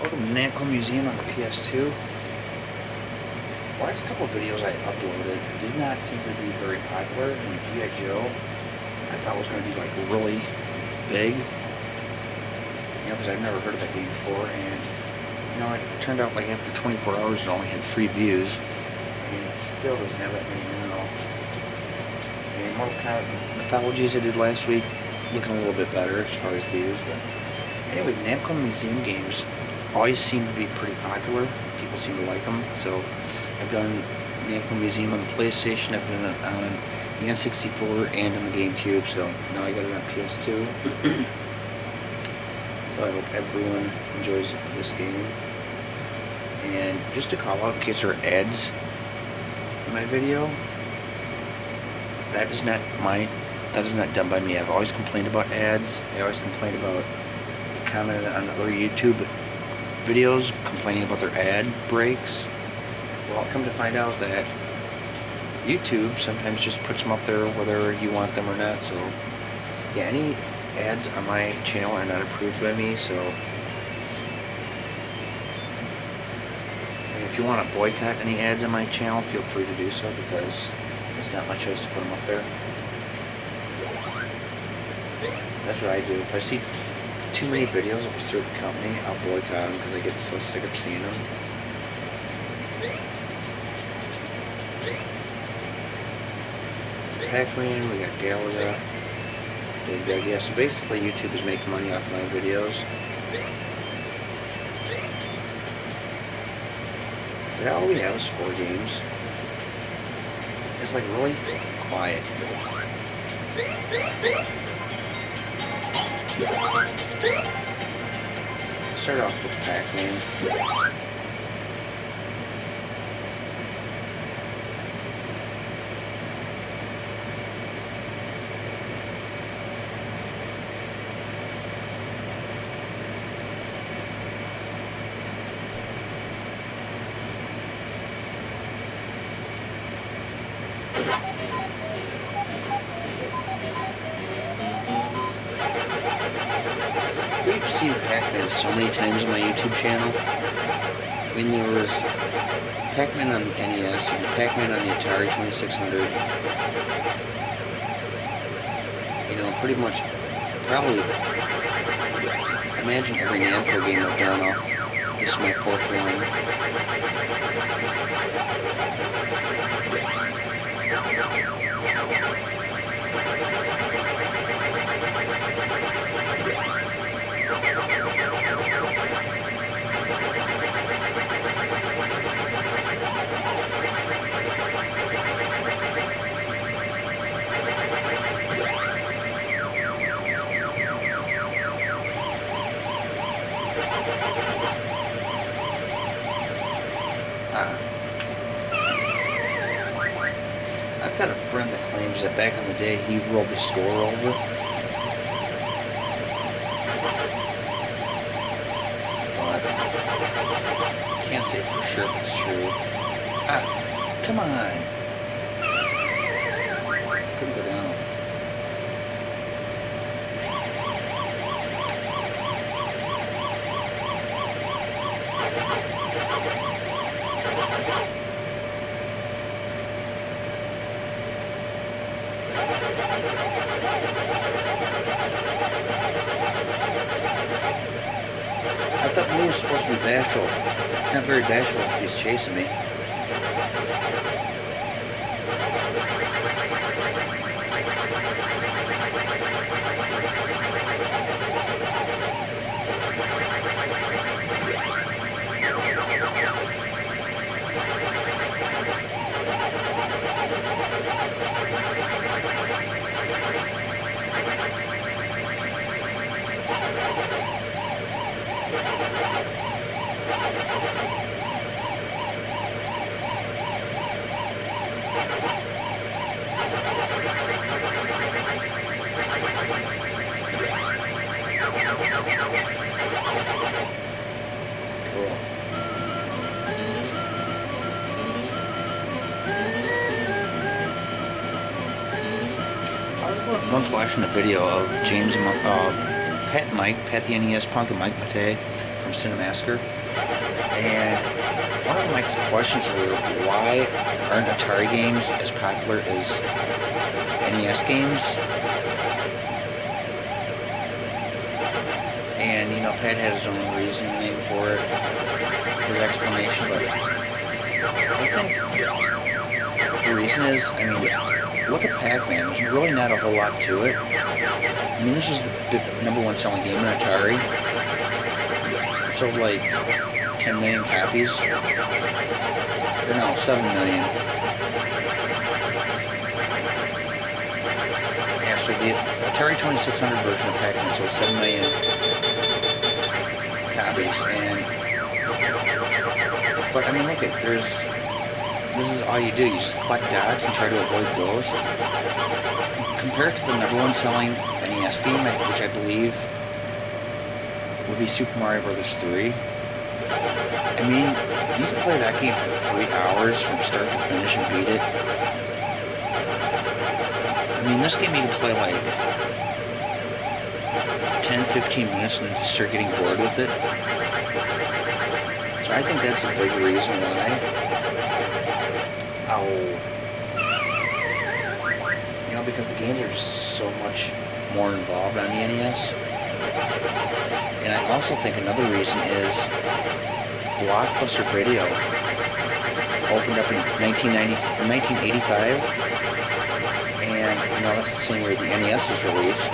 Welcome to Namco Museum on the PS2. The last couple of videos I uploaded did not seem to be very popular, and G.I. Joe I thought was going to be like really big, because I've never heard of that game before, and it turned out like after 24 hours it only had 3 views, and it still doesn't have that many now. And Mortal Kombat Mythologies I did last week, looking a little bit better as far as views, but anyway, the Namco Museum games always seem to be pretty popular. People seem to like them. So I've done Namco Museum on the PlayStation, I've done it on the N64 and on the GameCube, so now I got it on PS2. So I hope everyone enjoys this game. And just to call out in case there are ads in my video, that is not done by me. I've always complained about ads. I always complained about, commented on other YouTube videos complaining about their ad breaks. Well, I'll come to find out that YouTube sometimes just puts them up there whether you want them or not. So yeah, any ads on my channel are not approved by me, so if you want to boycott any ads on my channel, feel free to do so, because it's not my choice to put them up there. That's what I do. If I see too many videos of a certain company, I'll boycott them because I get so sick of seeing them. Pac-Man, we got Galaga, Big Bag. Yeah, so basically YouTube is making money off my videos. But all we have is 4 games. It's like really quiet. Start off with Pac-Man. We've seen Pac-Man so many times on my YouTube channel. I mean, there was Pac-Man on the NES and Pac-Man on the Atari 2600. Pretty much, probably, imagine every Namco game I've done off. This is my 4th one. I've got a friend that claims that back in the day he rolled the score over. But can't say for sure if it's true. Come on. Couldn't go down. I thought Blue was supposed to be bashful. He's not very bashful if he's chasing me. Cool. I was once watching a video of Pat and Mike, Pat the NES Punk and Mike Matei from Cinemassacre. And one of Mike's questions were, why aren't Atari games as popular as NES games? And, you know, Pat had his own reasoning for it, his explanation, but I think the reason is, I mean, look at Pac-Man, there's really not a whole lot to it. I mean, this was the #1 selling game in Atari. It sold like 10 million copies. Or no, 7 million. Yeah, so the Atari 2600 version of Pac-Man sold 7 million copies, but I mean, look at, this is all you do, you just collect dots and try to avoid ghosts. Compared to the #1 selling NES game, which I believe would be Super Mario Bros. 3, I mean, you can play that game for 3 hours from start to finish and beat it. I mean, this game you can play like 10-15 minutes and just start getting bored with it. So I think that's a big reason why. You know, because the games are just so much more involved on the NES. And I also think another reason is Blockbuster Video opened up in 1985, and you know, that's the same year the NES was released.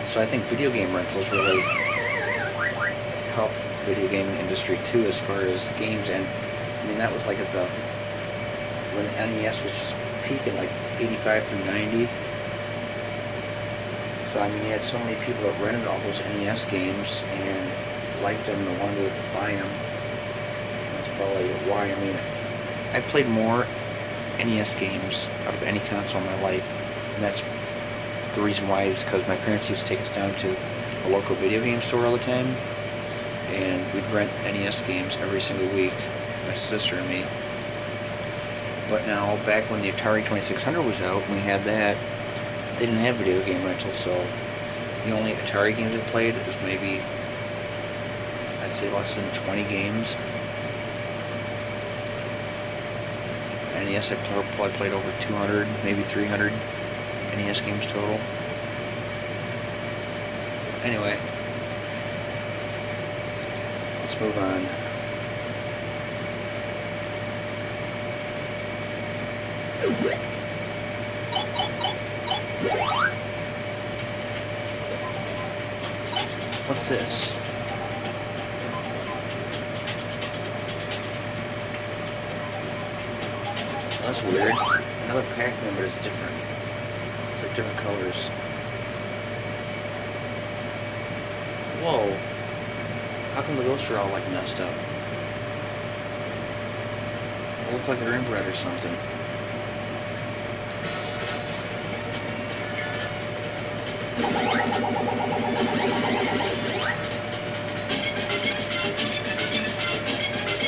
So I think video game rentals really helped the video game industry too, as far as games. And I mean, that was like when the NES was just peaking, like 85 through 90. So I mean, you had so many people that rented all those NES games and liked them and wanted to buy them. That's probably why. I mean, I've played more NES games out of any console in my life, and that's the reason why is because my parents used to take us down to a local video game store all the time, and we'd rent NES games every single week, my sister and me. But now, back when the Atari 2600 was out and we had that, they didn't have video game rentals, so the only Atari games I played is maybe, I'd say, less than 20 games. NES, I probably played over 200, maybe 300 NES games total. So anyway, let's move on. What's this? That's weird. Another Pac-Man, but it's different. It's like different colors. Whoa. How come the ghosts are all like messed up? They look like they're inbred or something.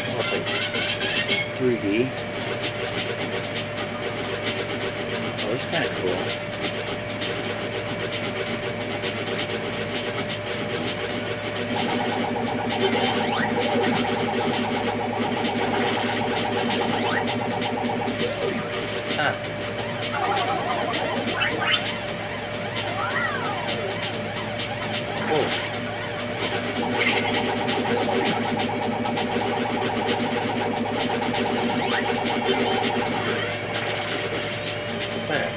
Oh, it's like 3D. Oh, this is kind of cool. Huh. Whoa. What's that?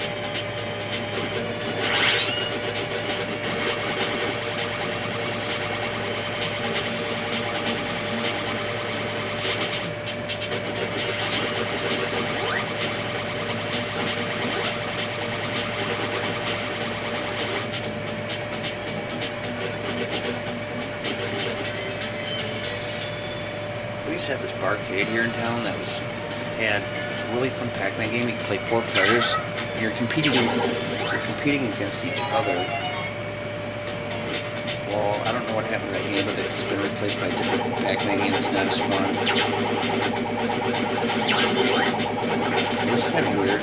We used to have this barcade here in town that had a really fun Pac-Man game. You could play 4 players, and you're competing against each other. Well, I don't know what happened to that game, but it's been replaced by a different Pac-Man game that's not as fun. It's kind of weird.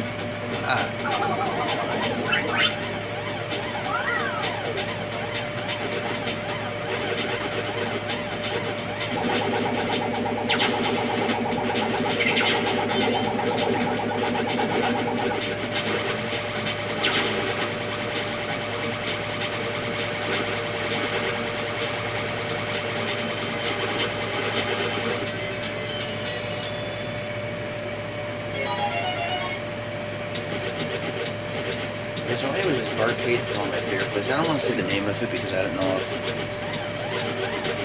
so anyways, this barcade film right here, because I don't want to say the name of it because I don't know if,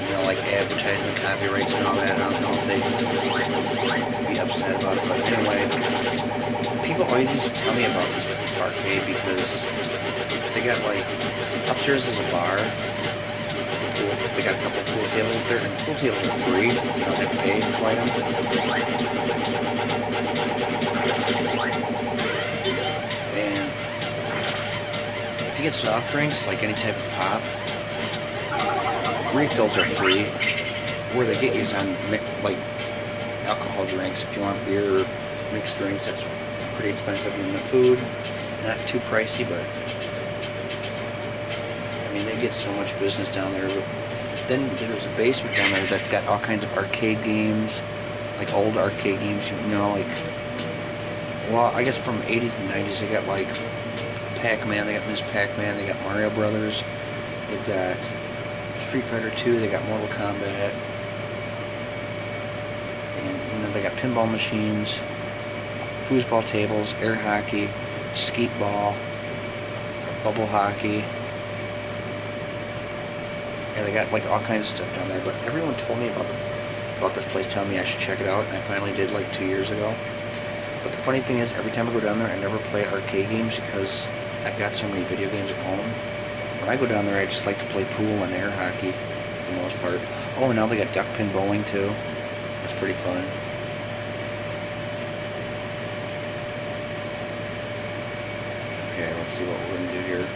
you know, like advertisement copyrights and all that. I don't know if they'd be upset about it, but anyway, people always used to tell me about this barcade because they got like, upstairs is a bar, they got a couple pool tables up there, and the pool tables are free, you don't have to pay to play them. And if you get soft drinks, like any type of pop, refills are free. Where they get you is on like alcohol drinks. If you want beer or mixed drinks, that's pretty expensive. And the food, not too pricey, but I mean, they get so much business down there. But then there's a basement down there that's got all kinds of arcade games, like old arcade games, you know, like, well, I guess from 80s and 90s, they got like Pac-Man, they got Miss Pac-Man, they got Mario Brothers, they've got Street Fighter 2, they got Mortal Kombat, and, you know, they got pinball machines, foosball tables, air hockey, skeet ball, bubble hockey. Yeah, they got like all kinds of stuff down there, but everyone told me about this place, telling me I should check it out, and I finally did like 2 years ago. But the funny thing is, every time I go down there, I never play arcade games because I've got so many video games at home. When I go down there, I just like to play pool and air hockey for the most part. Oh, and now they got duck pin bowling too. That's pretty fun. Okay, let's see what we're gonna do here.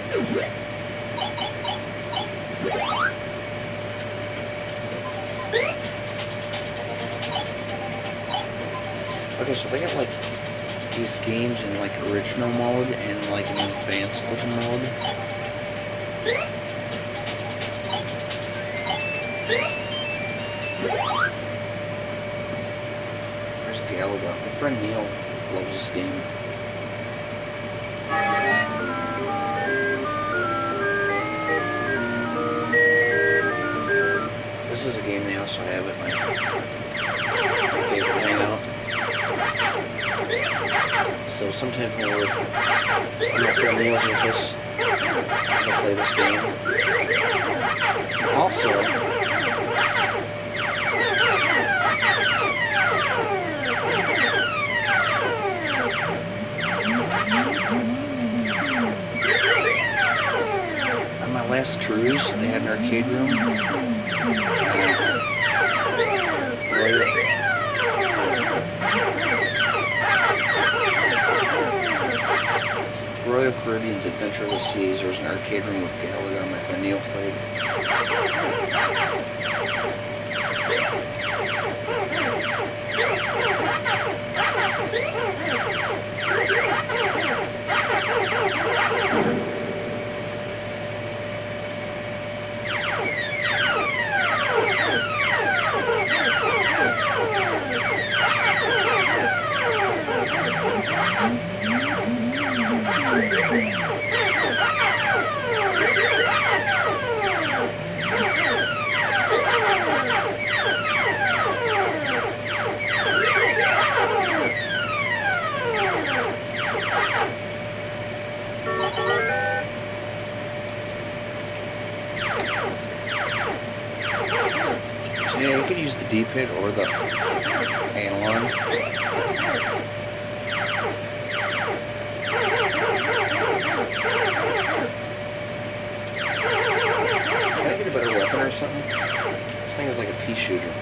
Okay, so they got like these games in like original mode and like an advanced looking mode. There's Galaga. My friend Neil loves this game. This is a game they also have at my favorite hangout. So sometimes when my friend Neil's with us, he'll play this game. And also, on my last cruise, they had an arcade room. Royal Caribbean's Adventure of the Seas. There was an arcade room with Galaga. My friend Neil played. So yeah, you could use the D-pad or the analog. Can I get a better weapon or something? This thing is like a pea shooter.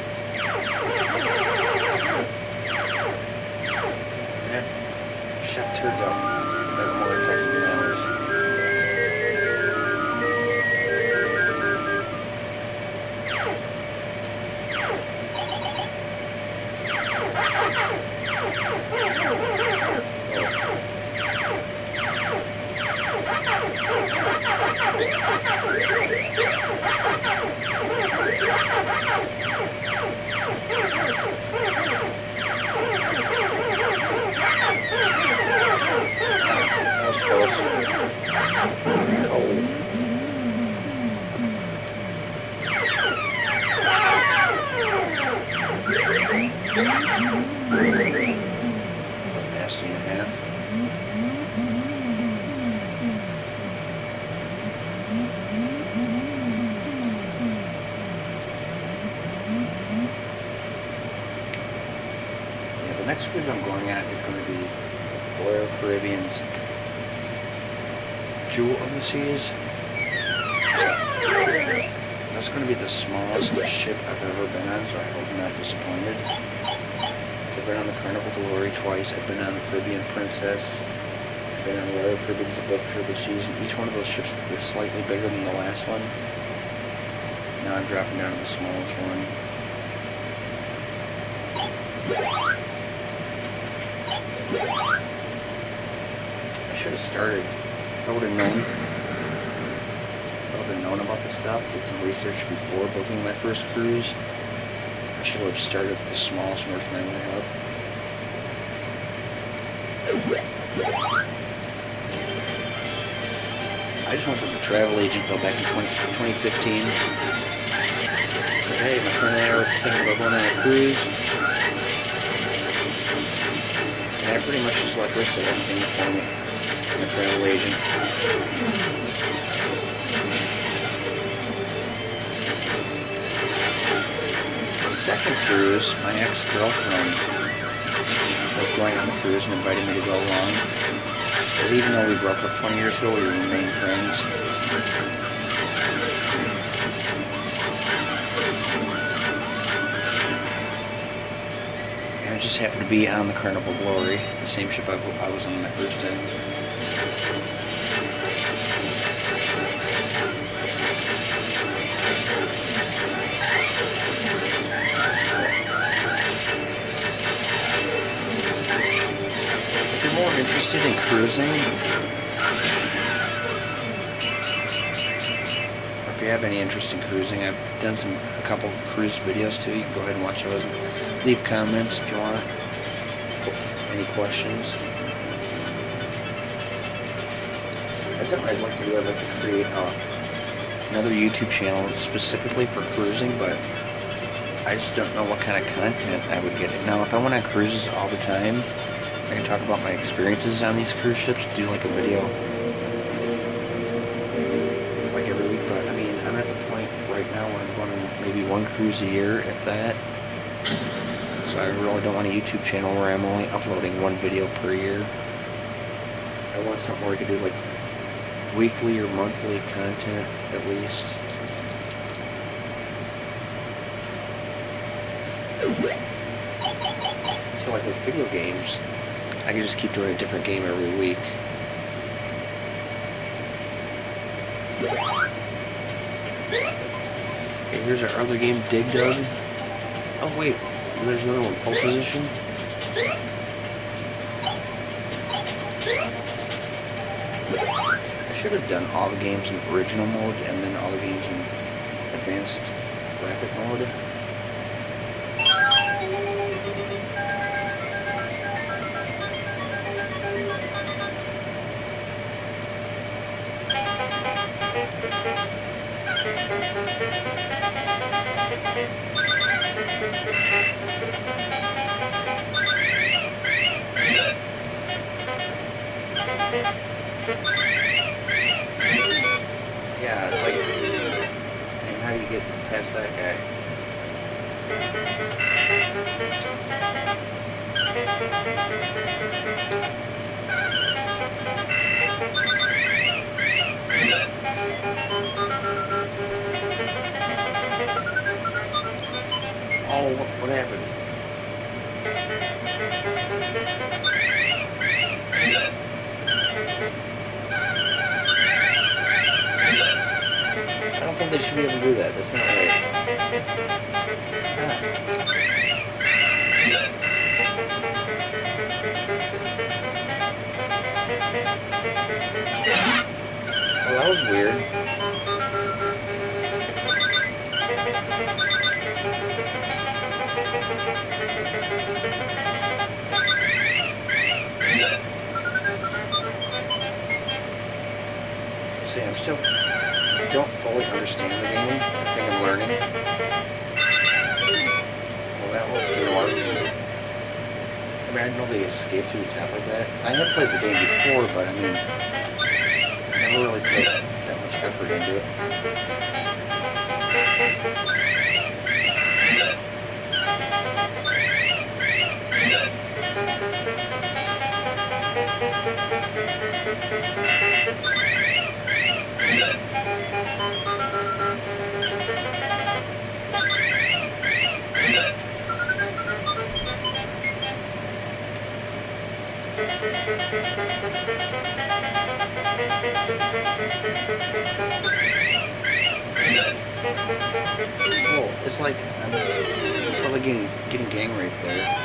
And I've shot turds out that are more effective than others. next cruise I'm going on is going to be Royal Caribbean's Jewel of the Seas. That's going to be the smallest ship I've ever been on, so I hope I'm not disappointed. So I've been on the Carnival Glory twice. I've been on the Caribbean Princess. I've been on Royal Caribbean's Adventure of the Seas, and each one of those ships was slightly bigger than the last one. Now I'm dropping down to the smallest one. I should have started. If I would have known about this stuff, did some research before booking my first cruise, I should have started at the smallest and worked my way up. I just went to the travel agent though back in 2015. I said, hey, my friend and I are thinking about going on a cruise. And I pretty much just let her set everything up for me. I'm a travel agent. The second cruise, my ex-girlfriend was going on the cruise and invited me to go along. Because even though we broke up 20 years ago, we remained friends. And it just happened to be on the Carnival Glory, the same ship I was on my first time. If you're more interested in cruising, or if you have any interest in cruising, I've done a couple of cruise videos too. You can go ahead and watch those. Leave comments if you want. Any questions? That's something I'd like to do. I'd like to create another YouTube channel specifically for cruising, but I just don't know what kind of content I would get. Now, if I went on cruises all the time, I can talk about my experiences on these cruise ships, do like a video like every week, but I mean, I'm at the point right now where I'm going on maybe one cruise a year, if that. So I really don't want a YouTube channel where I'm only uploading one video per year. I want something where I could do like weekly or monthly content at least. So like with video games, I can just keep doing a different game every week. Okay, here's our other game, Dig Dug. Oh wait, there's another one, Pole Position. I should have done all the games in original mode and then all the games in advanced graphic mode. Yeah, it's like, man, how do you get past that guy? Oh, what happened? I don't think they should be able to do that. That's not right. Well, that was weird. See, I don't fully understand the game. I think I'm learning. Well, that didn't work. I mean, I didn't know they escaped through the top like that. I have played the game before, but I mean, I never really put that much effort into it. Well, it's like I'm totally getting gang raped there.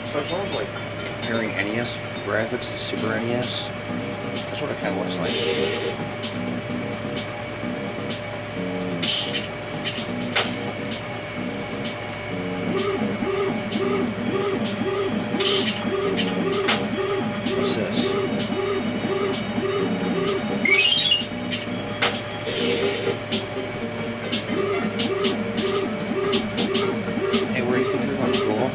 So it's almost like comparing NES graphics to Super NES. That's what it kind of looks like. What's this? Hey, where do you think you're going, fool?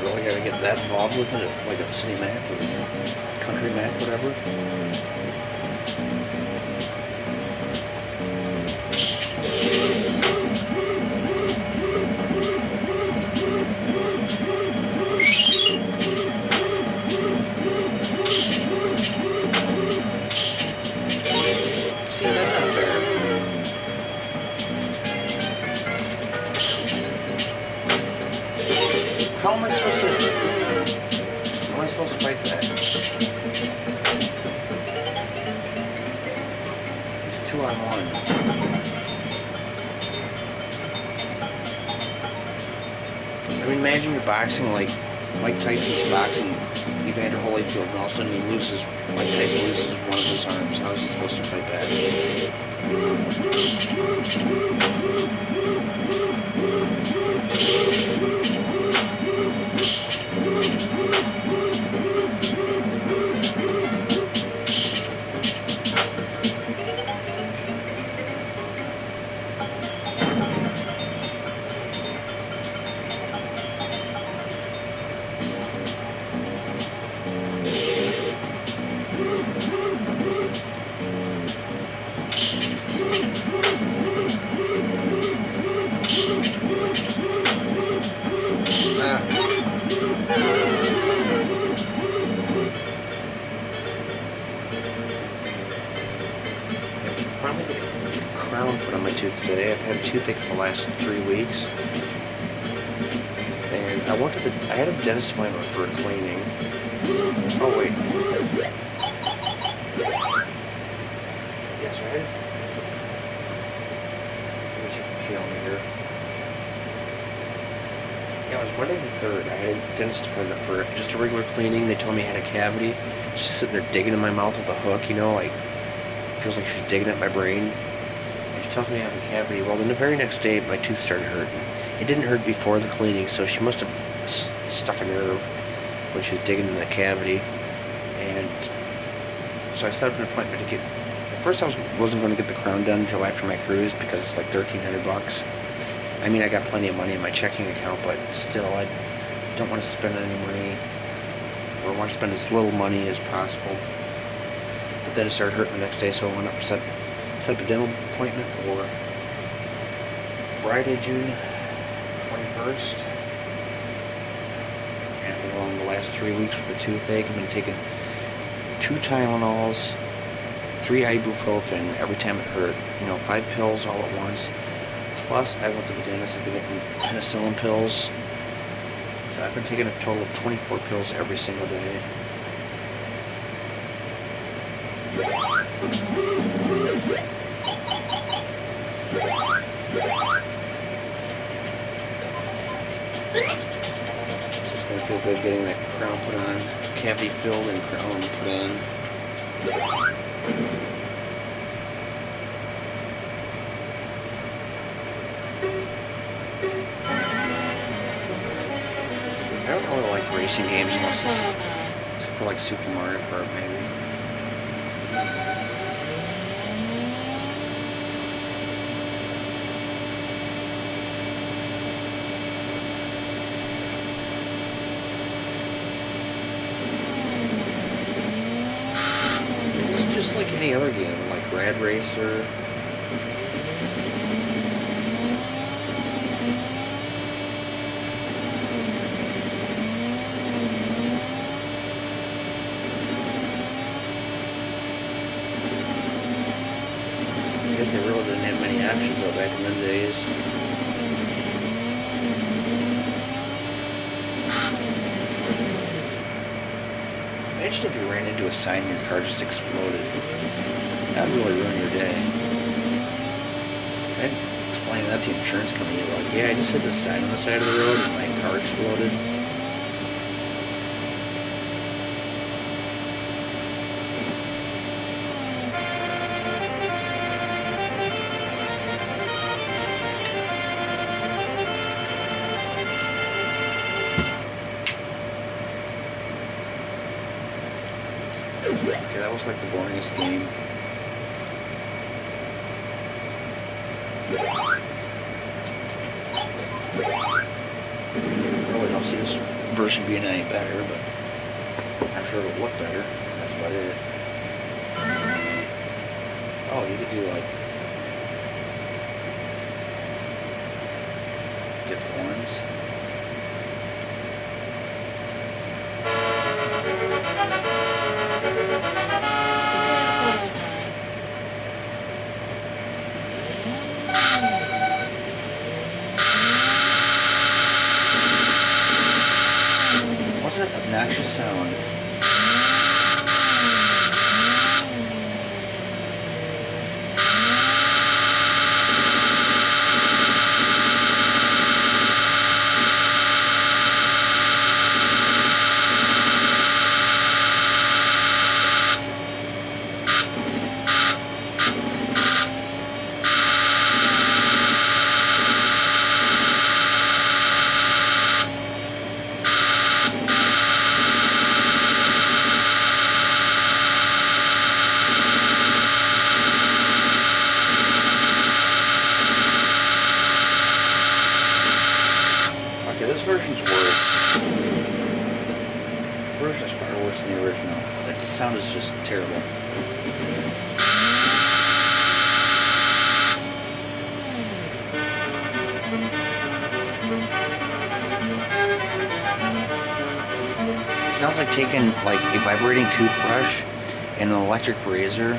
Really gotta get that involved with it, like a city map or country map, whatever. See, that's not fair. How am I supposed to fight that? It's 2-on-1. I mean, imagine you're boxing like Mike Tyson's boxing Evander Holyfield, and all of a sudden Mike Tyson loses one of his arms. How is he supposed to fight back? Probably get a crown put on my tooth today. I've had a toothache for the last 3 weeks. And I had a dentist appointment for a cleaning. Oh, wait. Yes, I had. Let me check the calendar here. Yeah, it was Monday the 3rd. I had a dentist appointment for just a regular cleaning. They told me I had a cavity. She's sitting there digging in my mouth with a hook, you know, like, feels like she's digging at my brain. And she tells me I have a cavity. Well, then the very next day, my tooth started hurting. It didn't hurt before the cleaning, so she must have stuck a nerve when she was digging in the cavity. And so I set up an appointment to get. At first, I wasn't going to get the crown done until after my cruise because it's like $1,300. I mean, I got plenty of money in my checking account, but still, I don't want to spend any money, or want to spend as little money as possible. But then it started hurting the next day, so I went up and set up a dental appointment for Friday, June 21st. And I've been going the last 3 weeks with the toothache. I've been taking 2 Tylenols, 3 ibuprofen every time it hurt. You know, 5 pills all at once. Plus, I went to the dentist. I've been getting penicillin pills. So I've been taking a total of 24 pills every single day. So it's gonna feel good getting that crown put on, cavity filled and crown put on. I don't really like racing games unless it's, except for like Super Mario Kart maybe. just like any other game, like Rad Racer. I guess they really didn't have many options though back in the days. Imagine if you ran into a sign and your car just exploded. That would really ruin your day. And explaining that to the insurance company, like, yeah, I just hit the sign on the side of the road and my car exploded. Okay, that was like the boringest game. I really don't see this version being any better, but I'm sure it'll look better. That's about it. Oh, you could do like different ones. What's that obnoxious sound? This version's worse. The version is far worse than the original. Like, the sound is just terrible. It sounds like taking like a vibrating toothbrush and an electric razor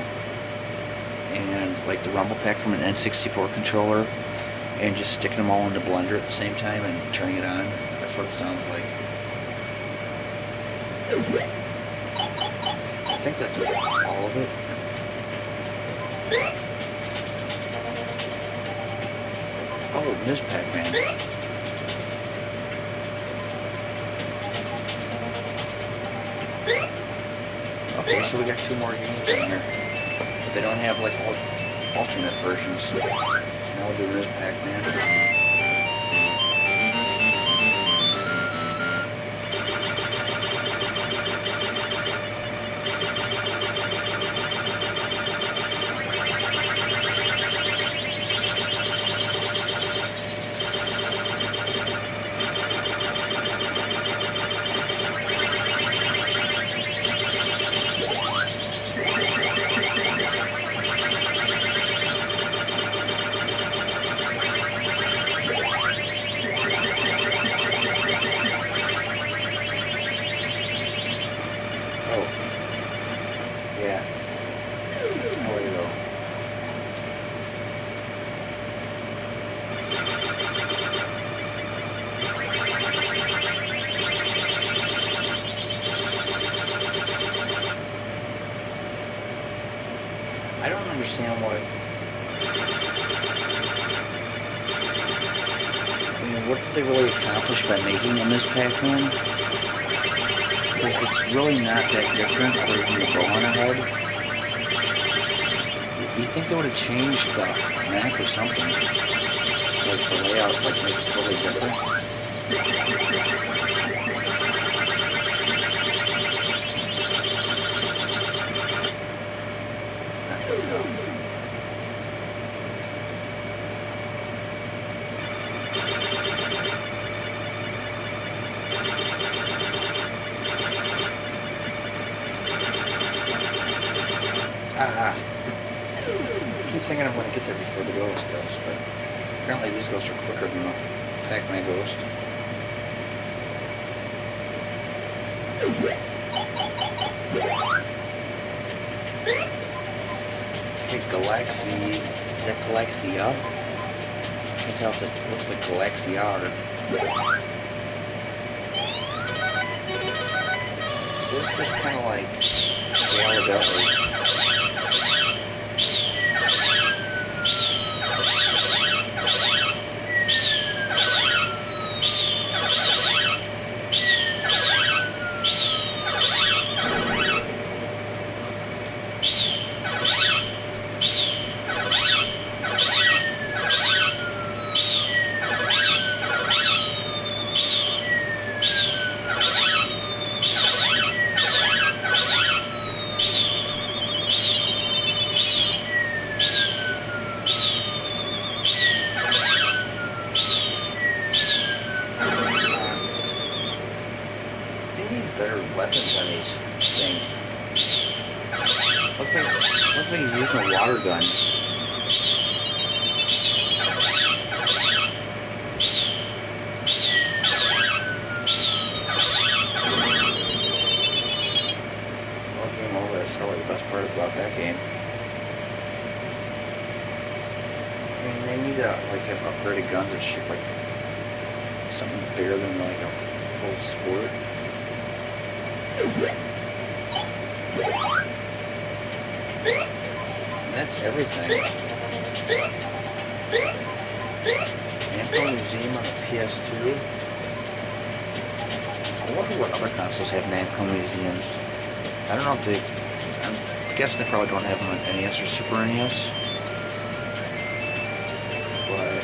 and like the rumble pack from an N64 controller and just sticking them all in the blender at the same time and turning it on. That's what it sounds like. I think that's all of it. Oh, Ms. Pac-Man. Okay, so we got 2 more games in here. But they don't have like alternate versions. So now we'll do Ms. Pac-Man. Yeah. Oh, there you go. I don't understand what... I mean, what did they really accomplish by making a Ms. Pac-Man? Because it's really not that different other than the bow on her head. You think they would have changed the map or something? Like the layout, like make it totally different? Not good enough. I keep thinking I'm going to get there before the Ghost does, but apparently these ghosts are quicker than the Pac-Man Ghost. Okay, Galaxy. Is that Galaxia? I can't tell if it looks like Galaxiar. So this is just kind of like Gallagher. Better weapons on these things. Looks like he's using a water gun. Well, game over. That's probably the best part about that game. I mean, they need to like have upgraded guns and shit, like something bigger than like a old squirt. And that's everything. Namco Museum on the PS2. I wonder what other consoles have Namco Museums. I don't know if they... I'm guessing they probably don't have them on NES or Super NES. But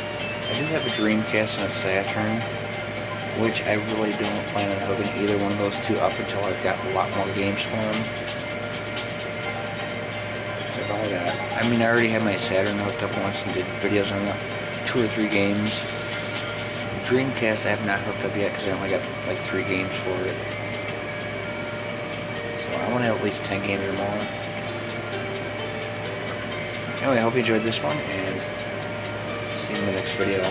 I do have a Dreamcast and a Saturn, which I really don't plan on hooking either one of those two up until I've got a lot more games for them. So I've only got, I mean, I already had my Saturn hooked up once and did videos on 2 or 3 games. The Dreamcast I have not hooked up yet because I only got like 3 games for it. So I want to have at least 10 games or more. Anyway, I hope you enjoyed this one, and see you in the next video.